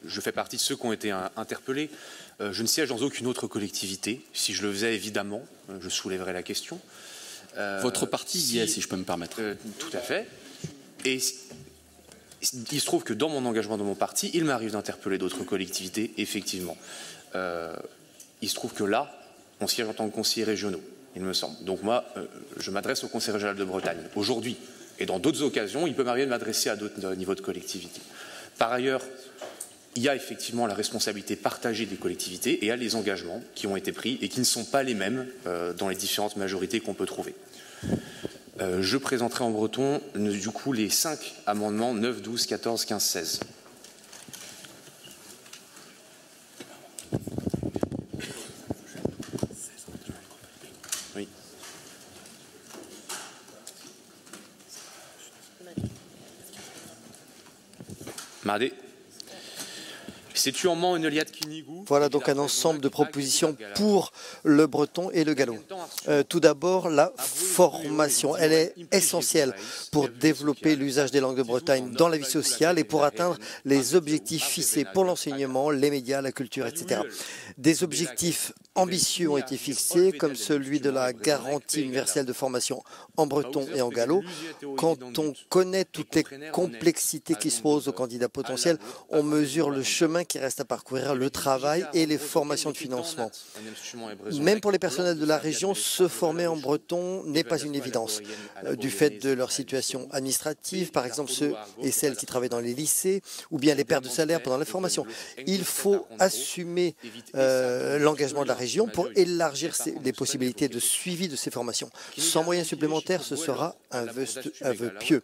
je fais partie de ceux qui ont été interpellés. Je ne siège dans aucune autre collectivité. Si je le faisais, évidemment, je soulèverais la question. Votre parti y est, si je peux me permettre. Tout à fait. Et il se trouve que dans mon engagement de mon parti, il m'arrive d'interpeller d'autres collectivités, effectivement. Il se trouve que là, on siège en tant que conseillers régionaux, il me semble. Donc moi, je m'adresse au Conseil régional de Bretagne. Aujourd'hui, et dans d'autres occasions, il peut m'arriver de m'adresser à d'autres niveaux de collectivités. Par ailleurs, il y a effectivement la responsabilité partagée des collectivités et il y a les engagements qui ont été pris et qui ne sont pas les mêmes dans les différentes majorités qu'on peut trouver. Je présenterai en breton, du coup, les 5 amendements 9, 12, 14, 15, 16. Oui. Mardé. Voilà donc un ensemble de propositions pour le breton et le gallo. Tout d'abord, la formation. Elle est essentielle pour développer l'usage des langues de Bretagne dans la vie sociale et pour atteindre les objectifs fixés pour l'enseignement, les médias, la culture, etc. Des objectifs ambitieux ont été fixés, comme celui de la garantie universelle de formation en breton et en gallo. Quand on connaît toutes les complexités qui se posent aux candidats potentiels, on mesure le chemin qui reste à parcourir, le travail et les formations de financement. Même pour les personnels de la région, se former en breton n'est pas une évidence. Du fait de leur situation administrative, par exemple ceux et celles qui travaillent dans les lycées, ou bien les pertes de salaire pendant la formation. Il faut assumer l'engagement de la région pour élargir les possibilités de suivi de ces formations. Sans moyens supplémentaires, ce sera un vœu pieux.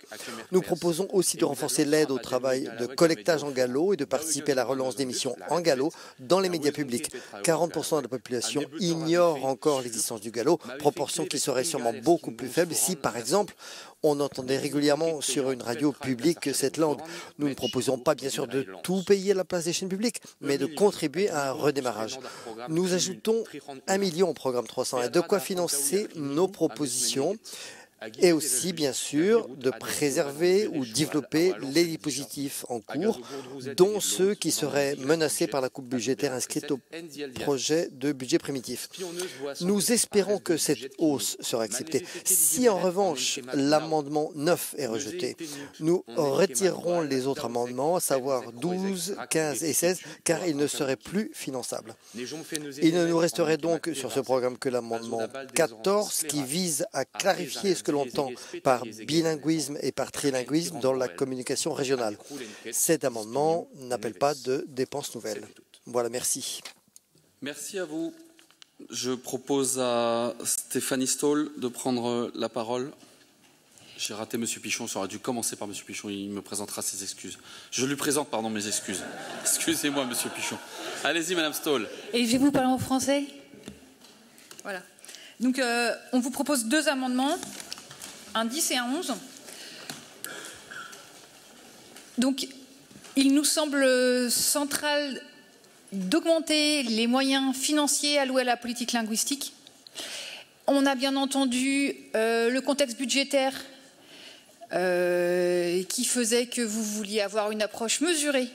Nous proposons aussi de renforcer l'aide au travail de collectage en gallo et de participer à la relance d'émissions en gallo dans les médias publics. 40% de la population ignore encore l'existence du gallo, proportion qui serait sûrement beaucoup plus faible si, par exemple, on entendait régulièrement sur une radio publique cette langue. Nous ne proposons pas, bien sûr, de tout payer à la place des chaînes publiques, mais de contribuer à un redémarrage. Nous ajoutons 1 million au programme 301, de quoi financer nos propositions et aussi, bien sûr, de préserver ou développer les dispositifs en cours, dont ceux qui seraient menacés par la coupe budgétaire inscrite au projet de budget primitif. Nous espérons que cette hausse sera acceptée. Si, en revanche, l'amendement 9 est rejeté, nous retirerons les autres amendements, à savoir 12, 15 et 16, car ils ne seraient plus finançables. Il ne nous resterait donc sur ce programme que l'amendement 14, qui vise à clarifier ce que l'on entend par bilinguisme et par trilinguisme dans la communication régionale. Cet amendement n'appelle pas de dépenses nouvelles. Voilà, merci. Merci à vous. Je propose à Stéphanie Stoll de prendre la parole. J'ai raté M. Pichon, ça aurait dû commencer par M. Pichon, il me présentera ses excuses. Je lui présente, pardon, mes excuses. Excusez-moi, M. Pichon. Allez-y, Mme Stoll. Et je vais vous parler en français. Voilà. Donc, on vous propose 2 amendements, un 10 et un 11. Donc, il nous semble central d'augmenter les moyens financiers alloués à la politique linguistique. On a bien entendu le contexte budgétaire qui faisait que vous vouliez avoir une approche mesurée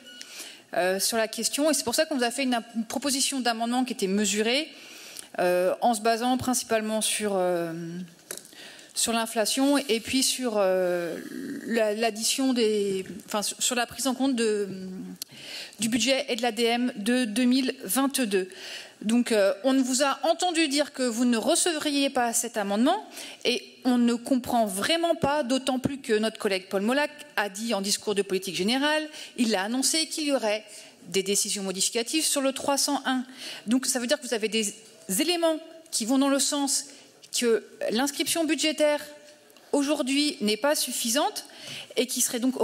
sur la question. Et c'est pour ça qu'on vous a fait une proposition d'amendement qui était mesurée, en se basant principalement sur l'inflation et puis sur l'addition sur la prise en compte du budget et de l'ADM de 2022. Donc on vous a entendu dire que vous ne recevriez pas cet amendement et on ne comprend vraiment pas, d'autant plus que notre collègue Paul Molac a dit en discours de politique générale, il a annoncé qu'il y aurait des décisions modificatives sur le 301. Donc ça veut dire que vous avez des éléments qui vont dans le sens que l'inscription budgétaire aujourd'hui n'est pas suffisante et qui serait donc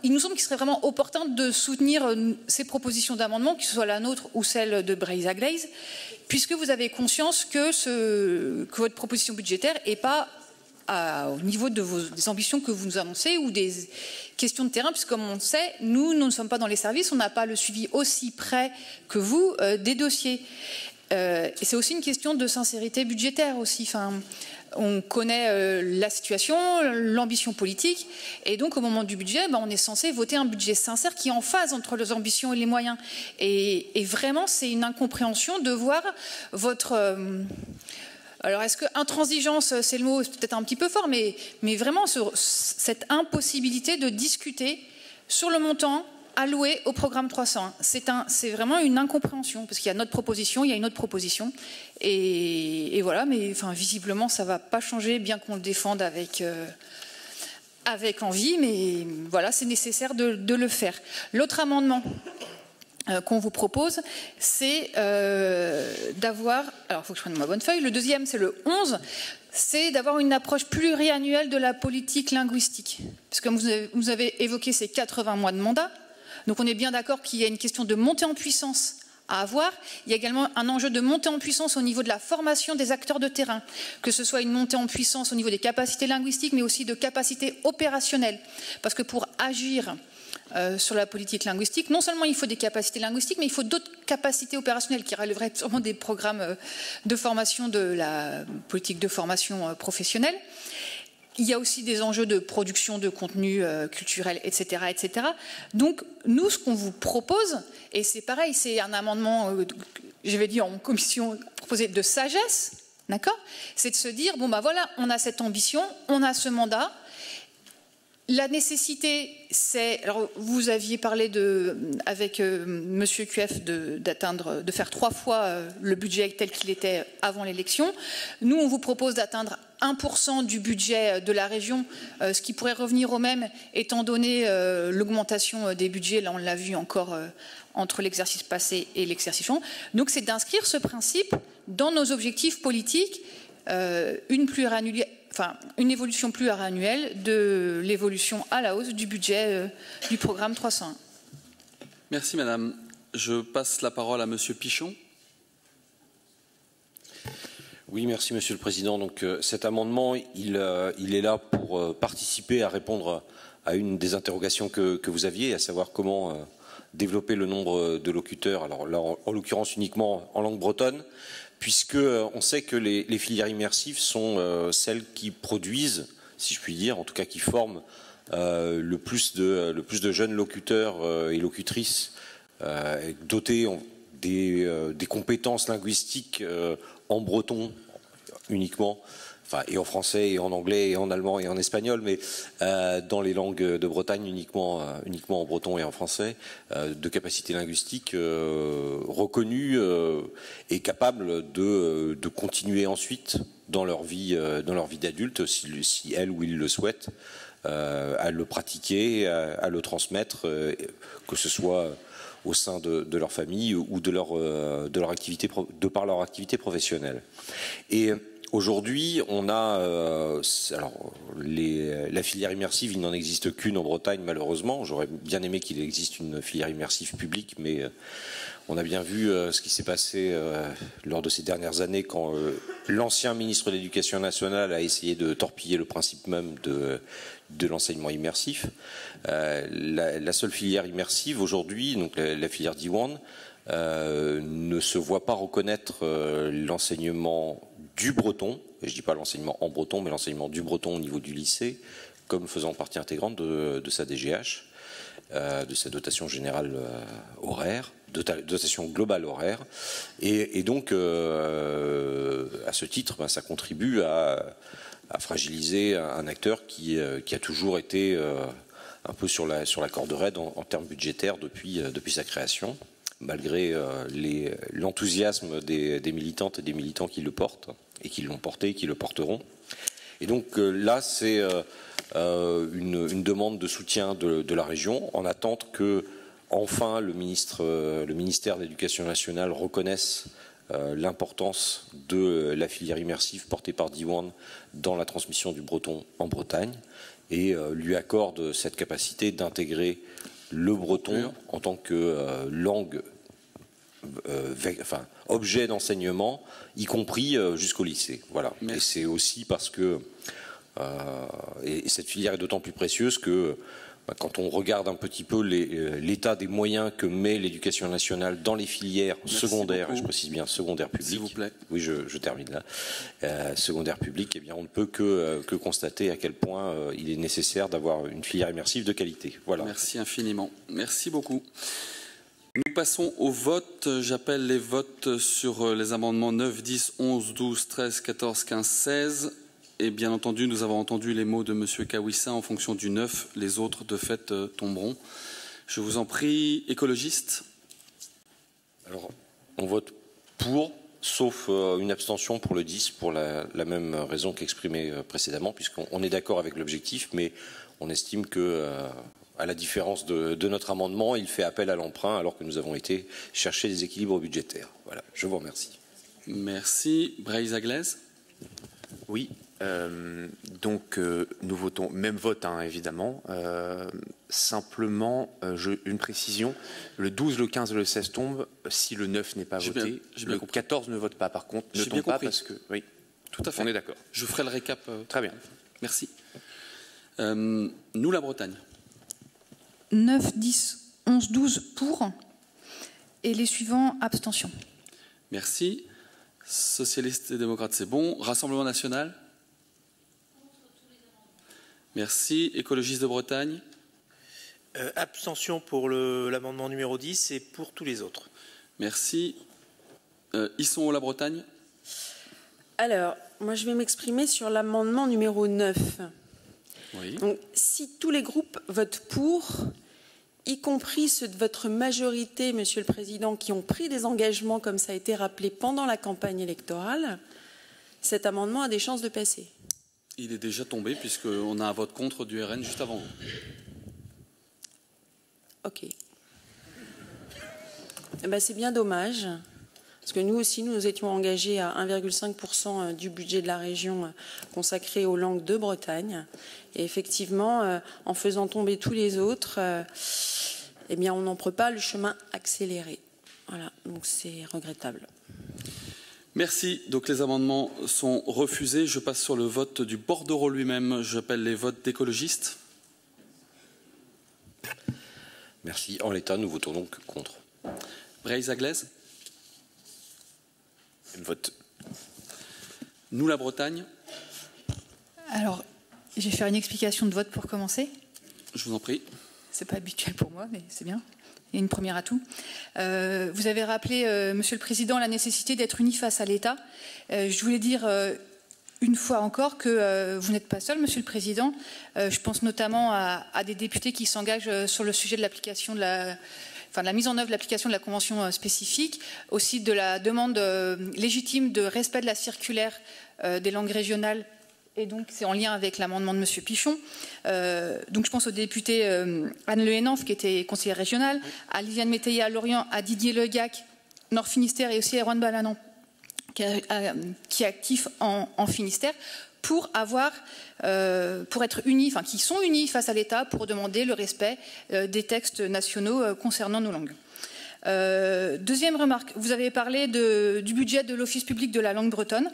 il nous semble qu'il serait vraiment opportun de soutenir ces propositions d'amendement, que ce soit la nôtre ou celle de Brisa Glaise, puisque vous avez conscience que votre proposition budgétaire n'est pas au niveau des ambitions que vous nous annoncez ou des questions de terrain, puisque comme on le sait, nous ne sommes pas dans les services, on n'a pas le suivi aussi près que vous des dossiers. Et c'est aussi une question de sincérité budgétaire aussi. Enfin, on connaît la situation, l'ambition politique, et donc au moment du budget, on est censé voter un budget sincère qui est en phase entre les ambitions et les moyens. Et vraiment, c'est une incompréhension de voir votre... alors, est-ce que intransigeance, c'est le mot, c'est peut-être un petit peu fort, mais vraiment cette impossibilité de discuter sur le montant alloué au programme 301. C'est vraiment une incompréhension, parce qu'il y a notre proposition, il y a une autre proposition, et voilà, mais enfin, visiblement, ça ne va pas changer, bien qu'on le défende avec envie, mais voilà, c'est nécessaire de le faire. L'autre amendement qu'on vous propose, c'est d'avoir... Alors, il faut que je prenne ma bonne feuille. Le deuxième, c'est le 11, c'est d'avoir une approche pluriannuelle de la politique linguistique. Parce que vous avez évoqué ces 80 mois de mandat. Donc, on est bien d'accord qu'il y a une question de montée en puissance à avoir. Il y a également un enjeu de montée en puissance au niveau de la formation des acteurs de terrain, que ce soit une montée en puissance au niveau des capacités linguistiques, mais aussi de capacités opérationnelles. Parce que pour agir sur la politique linguistique, non seulement il faut des capacités linguistiques, mais il faut d'autres capacités opérationnelles qui relèveraient sûrement des programmes de formation de la politique de formation professionnelle. Il y a aussi des enjeux de production de contenu culturel, etc., etc. Donc, nous, ce qu'on vous propose, et c'est pareil, c'est un amendement, je vais dire en commission, proposé de sagesse, d'accord ? C'est de se dire, bon, voilà, on a cette ambition, on a ce mandat. La nécessité, c'est... Alors, vous aviez parlé avec Monsieur QF de faire 3 fois le budget tel qu'il était avant l'élection. Nous, on vous propose d'atteindre 1% du budget de la région, ce qui pourrait revenir au même, étant donné l'augmentation des budgets. Là, on l'a vu encore entre l'exercice passé et l'exercice suivant. Donc, c'est d'inscrire ce principe dans nos objectifs politiques, une évolution pluriannuelle de l'évolution à la hausse du budget du programme 301. Merci madame. Je passe la parole à monsieur Pichon. Oui, merci Monsieur le Président. Donc cet amendement, il est là pour participer à répondre à une des interrogations que vous aviez, à savoir comment développer le nombre de locuteurs. Alors là, en l'occurrence uniquement en langue bretonne, puisque on sait que les filières immersives sont celles qui produisent, si je puis dire, en tout cas qui forment le plus de jeunes locuteurs et locutrices dotés des compétences linguistiques en breton uniquement, enfin, et en français, et en anglais, et en allemand, et en espagnol, mais dans les langues de Bretagne uniquement en breton et en français, de capacités linguistiques reconnues et capables de continuer ensuite dans leur vie d'adulte, si elles ou ils le souhaitent, à le pratiquer, à le transmettre, que ce soit au sein de leur famille ou de leur activité, de par leur activité professionnelle. Et aujourd'hui, on a la filière immersive, il n'en existe qu'une en Bretagne malheureusement. J'aurais bien aimé qu'il existe une filière immersive publique, mais on a bien vu ce qui s'est passé lors de ces dernières années quand l'ancien ministre de l'Éducation nationale a essayé de torpiller le principe même de l'enseignement immersif. La seule filière immersive aujourd'hui, donc la filière Diwan, ne se voit pas reconnaître l'enseignement du breton, et je ne dis pas l'enseignement en breton, mais l'enseignement du breton au niveau du lycée, comme faisant partie intégrante de sa DGH, de sa dotation générale horaire, dotation globale horaire. Et donc, à ce titre, ça contribue à fragiliser un acteur qui a toujours été un peu sur la corde raide en termes budgétaires depuis sa création, malgré l'enthousiasme des militantes et des militants qui le portent, et qui l'ont porté et qui le porteront. Et donc là, c'est une demande de soutien de la région, en attente que, enfin, le ministère de l'Éducation nationale reconnaisse l'importance de la filière immersive portée par Diwan dans la transmission du breton en Bretagne et lui accorde cette capacité d'intégrer le breton en tant que langue, objet d'enseignement, y compris jusqu'au lycée. Voilà. Et c'est aussi parce que et cette filière est d'autant plus précieuse que quand on regarde un petit peu l'état des moyens que met l'éducation nationale dans les filières secondaires, et je précise bien secondaires publiques, s'il vous plaît. Oui, je termine là, secondaires publiques, eh bien on ne peut que constater à quel point il est nécessaire d'avoir une filière immersive de qualité. Voilà. Merci infiniment. Merci beaucoup. Nous passons au vote. J'appelle les votes sur les amendements 9, 10, 11, 12, 13, 14, 15, 16. Et bien entendu, nous avons entendu les mots de M. Kawissa en fonction du 9. Les autres, de fait, tomberont. Je vous en prie, écologistes. Alors, on vote pour, sauf une abstention pour le 10, pour la même raison qu'exprimée précédemment, puisqu'on est d'accord avec l'objectif, mais on estime que, à la différence de notre amendement, il fait appel à l'emprunt alors que nous avons été chercher des équilibres budgétaires. Voilà, je vous remercie. Merci. Breizh-Aglaise. Oui. Donc nous votons, même vote évidemment, simplement une précision, le 12, le 15 et le 16 tombent si le 9 n'est pas voté, le 14 ne vote pas par contre, ne tombe pas parce que, oui, tout à fait. On est d'accord. Je ferai le récap. Très bien. Merci. Nous, la Bretagne. 9, 10, 11, 12 pour et les suivants, abstention. Merci. Socialistes et démocrates, c'est bon. Rassemblement national. Merci. Écologistes de Bretagne. Abstention pour l'amendement numéro 10 et pour tous les autres. Merci. Isson la Bretagne. Alors, moi je vais m'exprimer sur l'amendement numéro 9. Oui. Donc, si tous les groupes votent pour, y compris ceux de votre majorité, Monsieur le Président, qui ont pris des engagements, comme ça a été rappelé pendant la campagne électorale, cet amendement a des chances de passer. Il est déjà tombé puisqu'on a un vote contre du RN juste avant vous. Ok. Eh ben, c'est bien dommage, parce que nous aussi, nous étions engagés à 1,5% du budget de la région consacré aux langues de Bretagne. Et effectivement, en faisant tomber tous les autres, eh bien, on n'emprunte pas le chemin accéléré. Voilà, donc c'est regrettable. Merci. Donc les amendements sont refusés. Je passe sur le vote du bordereau lui-même. J'appelle les votes d'écologistes. Merci. En l'état, nous votons donc contre. Breizh-Aglaise. Vote. Nous, la Bretagne. Alors, je vais faire une explication de vote pour commencer. Je vous en prie. C'est pas habituel pour moi, mais c'est bien. Il y a une première atout. Vous avez rappelé, Monsieur le Président, la nécessité d'être unis face à l'État. Je voulais dire une fois encore que vous n'êtes pas seul, Monsieur le Président. Je pense notamment à des députés qui s'engagent sur le sujet de l'application de la mise en œuvre de l'application de la Convention spécifique, aussi de la demande légitime de respect de la circulaire des langues régionales. Et donc, c'est en lien avec l'amendement de M. Pichon. Donc, je pense aux députés Anne Le Hénanf, qui était conseillère régionale, à Liliane Métayer à Lorient, à Didier Legac, Nord Finistère, et aussi à Erwan Balanan, qui est actif en Finistère, pour être unis, qui sont unis face à l'État pour demander le respect des textes nationaux concernant nos langues. Deuxième remarque, vous avez parlé du budget de l'Office public de la langue bretonne.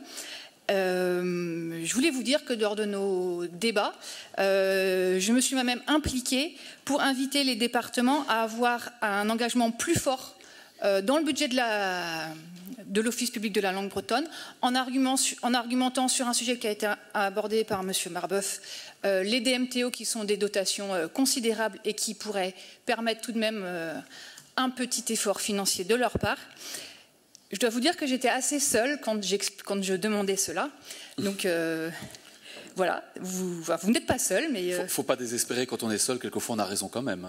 Je voulais vous dire que lors de nos débats, je me suis moi-même impliquée pour inviter les départements à avoir un engagement plus fort dans le budget de l'Office public de la langue bretonne, en argumentant sur un sujet qui a été abordé par M. Marbeuf, les DMTO, qui sont des dotations considérables et qui pourraient permettre tout de même un petit effort financier de leur part. Je dois vous dire que j'étais assez seule quand je demandais cela. Donc voilà, vous n'êtes pas seul, mais... Il ne faut pas désespérer quand on est seul, quelquefois on a raison quand même.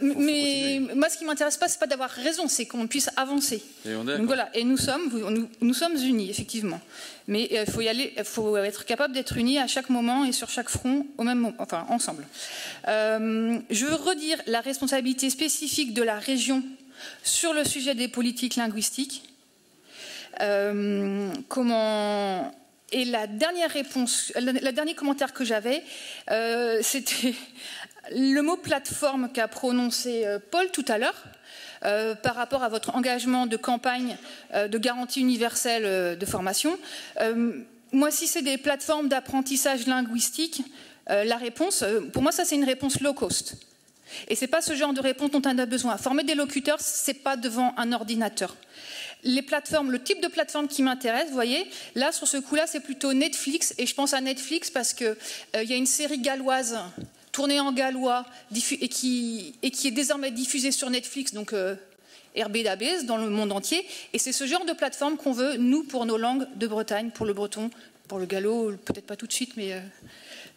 Mais moi, ce qui ne m'intéresse pas, ce n'est pas d'avoir raison, c'est qu'on puisse avancer. Donc voilà, et nous sommes unis, effectivement. Mais il faut être capable d'être unis à chaque moment et sur chaque front, ensemble. Je veux redire la responsabilité spécifique de la région sur le sujet des politiques linguistiques. Et la dernière réponse, le dernier commentaire que j'avais, c'était le mot plateforme qu'a prononcé Paul tout à l'heure, par rapport à votre engagement de campagne de garantie universelle de formation. Moi, si c'est des plateformes d'apprentissage linguistique, la réponse, pour moi, ça c'est une réponse low cost. Et c'est pas ce genre de réponse dont on a besoin. Former des locuteurs, c'est pas devant un ordinateur. Les plateformes, le type de plateforme qui m'intéresse, vous voyez, là sur ce coup-là, c'est plutôt Netflix. Et je pense à Netflix parce que y a une série galloise tournée en gallois et qui est désormais diffusée sur Netflix, donc RBDABS dans le monde entier. Et c'est ce genre de plateforme qu'on veut, nous, pour nos langues de Bretagne, pour le breton, pour le gallo, peut-être pas tout de suite, mais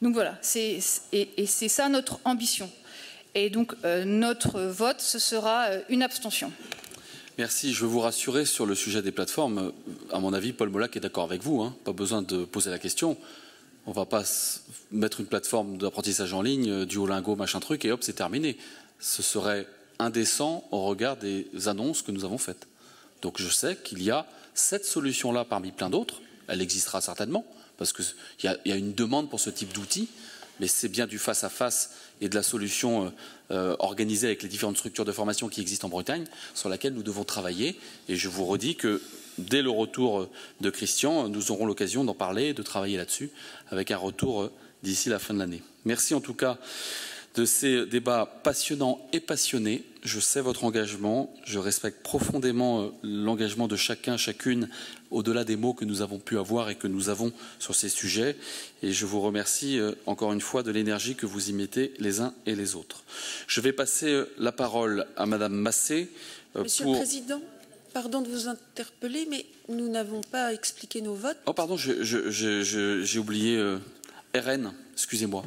donc voilà. Et c'est ça notre ambition. Et donc notre vote, ce sera une abstention. Merci. Je veux vous rassurer sur le sujet des plateformes. À mon avis, Paul Molac est d'accord avec vous. Pas besoin de poser la question. On ne va pas mettre une plateforme d'apprentissage en ligne, Duolingo, machin truc, et hop, c'est terminé. Ce serait indécent au regard des annonces que nous avons faites. Donc je sais qu'il y a cette solution-là parmi plein d'autres. Elle existera certainement, parce qu'il y a une demande pour ce type d'outils, mais c'est bien du face-à-face et de la solution organisée avec les différentes structures de formation qui existent en Bretagne, sur laquelle nous devons travailler. Et je vous redis que dès le retour de Christian, nous aurons l'occasion d'en parler et de travailler là-dessus, avec un retour d'ici la fin de l'année. Merci en tout cas de ces débats passionnants et passionnés. Je sais votre engagement, je respecte profondément l'engagement de chacun, chacune, au-delà des mots que nous avons pu avoir et que nous avons sur ces sujets. Et je vous remercie encore une fois de l'énergie que vous y mettez les uns et les autres. Je vais passer la parole à Madame Massé. Monsieur le Président, pardon de vous interpeller, mais nous n'avons pas expliqué nos votes. Oh pardon, j'ai oublié RN, excusez-moi.